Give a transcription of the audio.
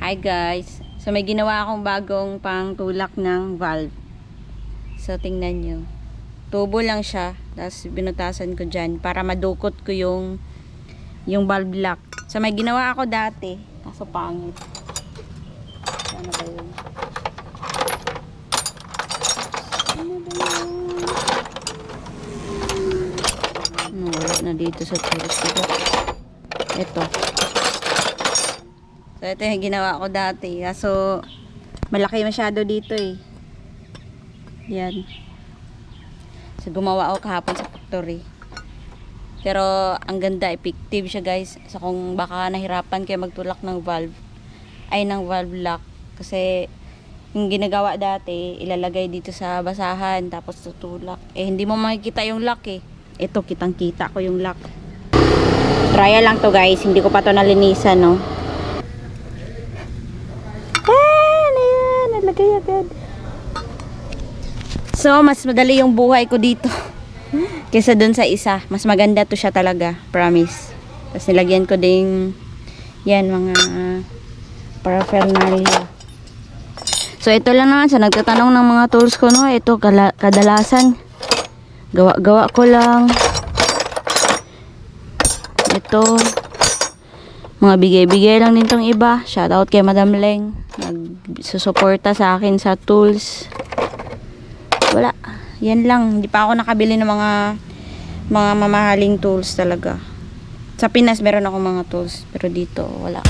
Hi guys. So may ginawa akong bagong pang tulak ng valve. So tingnan nyo. Tubo lang siya. Tapos binutasan ko dyan para madukot ko yung valve lock. So may ginawa ako dati. Kaso pangit. Ano ba yun? Ano ba yun? Wala na dito sa tools. Ito. So, ito yung ginawa ko dati. Kaso, malaki masyado dito eh. Yan. So, gumawa ako kahapon sa factory. Pero, ang ganda. Effective siya guys. So, kung baka nahirapan kayo magtulak ng valve, ay ng valve lock. Kasi, yung ginagawa dati, ilalagay dito sa basahan, tapos tutulak. Eh, hindi mo makikita yung lock eh. Ito, kitang-kita ko yung lock. Trial lang to guys. Hindi ko pa to nalinisan, no. Nalagay agad. So, mas madali yung buhay ko dito kaysa dun sa isa. Mas maganda to siya talaga. Promise. Tapos nilagyan ko din yan, mga paraphernalia. So, ito lang naman. Sa nagtatanong ng mga tools ko, no. Ito, kadalasan. Gawa-gawa ko lang. Ito. Mga bigay-bigay lang din tong iba. Shoutout kay Madam Leng. Nagsusuporta sa akin sa tools. Wala. Yan lang. Hindi pa ako nakabili ng mga mamahaling tools talaga. Sa Pinas meron ako mga tools. Pero dito wala.